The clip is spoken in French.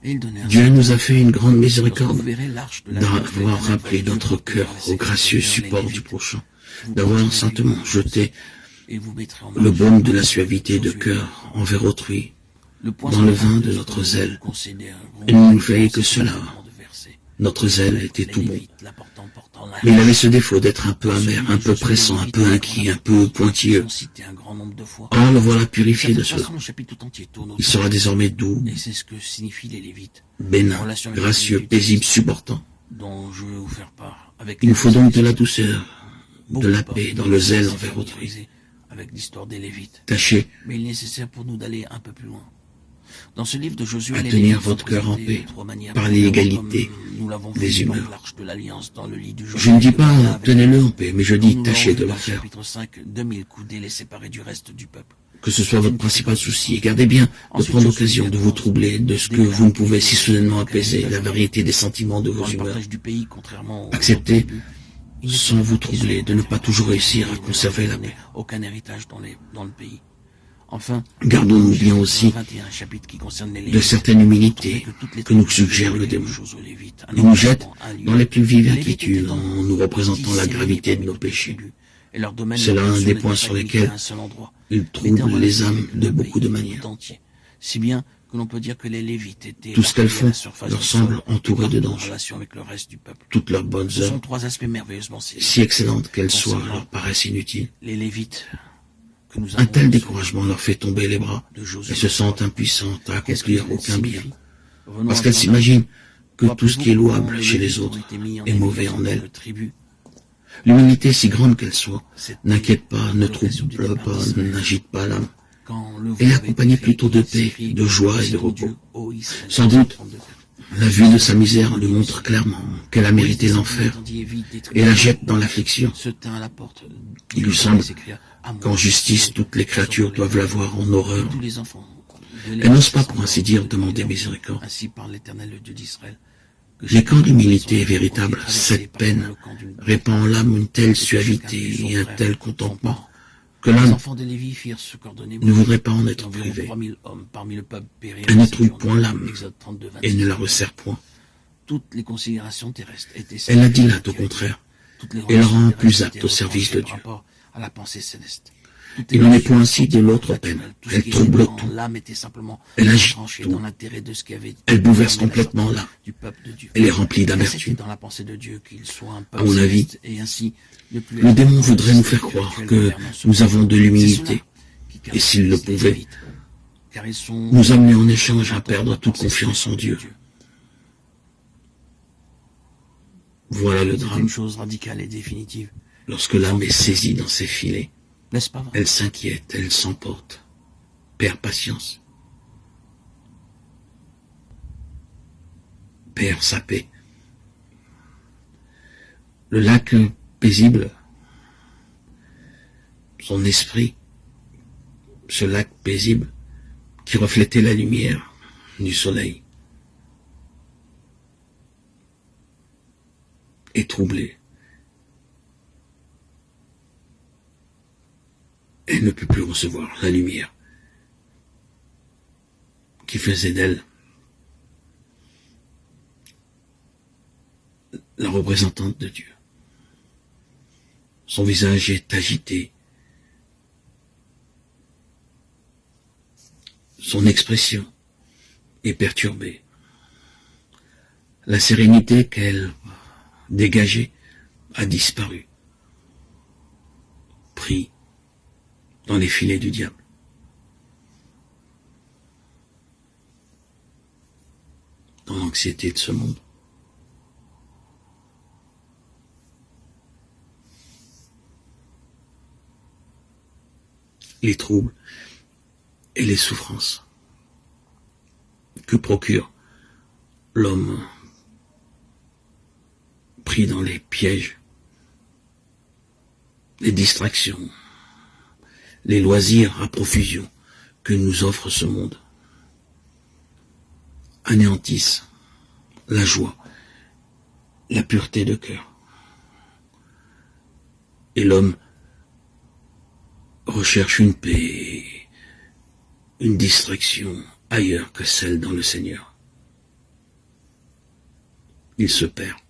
Dieu nous a fait une grande miséricorde d'avoir rappelé notre cœur au gracieux support du prochain, d'avoir saintement jeté le baume de la suavité de cœur envers autrui dans le vin de notre zèle. Et nous ne veillons que cela. Notre zèle était tout bon. Mais il avait ce défaut d'être un peu amer, un peu pressant, un peu inquiet, un peu pointilleux. Or, le voilà purifié de cela. Il sera désormais doux, bénin, gracieux, paisible, supportant. Il nous faut donc de la douceur, de la paix dans le zèle envers autrui. Tâchez à tenir votre cœur en paix par l'égalité des humeurs. Je ne dis pas tenez-le en paix, mais je dis tâchez de le faire. Que ce soit votre principal souci, et gardez bien de prendre l'occasion de vous troubler de ce que vous ne pouvez si soudainement apaiser la variété des sentiments de vos humeurs. Acceptez sans vous troubler de ne pas toujours réussir à conserver la paix. Gardons-nous bien aussi de certaines humilités que nous suggère le démon. Il nous jette dans les plus vives inquiétudes en nous représentant la gravité de nos péchés. C'est là un des points sur lesquels il trouble les âmes de beaucoup de manières. Tout ce qu'elles font leur semble entouré de dangers. Toutes leurs bonnes œuvres, si excellentes qu'elles soient, leur paraissent inutiles. Un tel découragement leur fait tomber les bras et se sentent impuissantes à accomplir aucun bien, parce qu'elles s'imaginent que tout ce qui est louable chez les autres est mauvais en elles. L'humilité, si grande qu'elle soit, n'inquiète pas, ne trouble pas, n'agite pas l'âme. Elle est accompagnée plutôt de paix, de joie et de repos. Sans doute, la vue de sa misère lui montre clairement qu'elle a mérité l'enfer et la jette dans l'affliction. Il lui semble qu'en justice, toutes les créatures doivent la voir en horreur. Elle n'ose pas, pour ainsi dire, demander miséricorde. Mais quand l'humilité est véritable, cette peine répand en l'âme une telle suavité et un tel contentement que l'âme ne voudrait pas en être privée. Elle ne trouve point l'âme et ne la resserre point. Elle la dilate au contraire et la rend plus apte au service de Dieu. Il n'en est point ainsi de l'autre peine. Elle trouble tout. Elle agite tout. Elle bouleverse complètement l'âme. Elle est remplie d'amertume. À mon avis, le démon voudrait nous faire croire que nous avons de l'humilité. Et s'il le pouvait, nous amener en échange à perdre toute confiance en Dieu. Voilà le drame. Lorsque l'âme est saisie dans ses filets, elle s'inquiète, elle s'emporte, perd patience, perd sa paix. Le lac paisible, son esprit, ce lac paisible qui reflétait la lumière du soleil, est troublé. Elle ne peut plus recevoir la lumière qui faisait d'elle la représentante de Dieu. Son visage est agité, son expression est perturbée. La sérénité qu'elle dégageait a disparu, pris dans les filets du diable. Dans l'anxiété de ce monde. Les troubles et les souffrances que procure l'homme pris dans les pièges, les distractions, les loisirs à profusion que nous offre ce monde anéantissent la joie, la pureté de cœur. Et l'homme recherche une paix, une distraction ailleurs que celle dans le Seigneur. il se perd.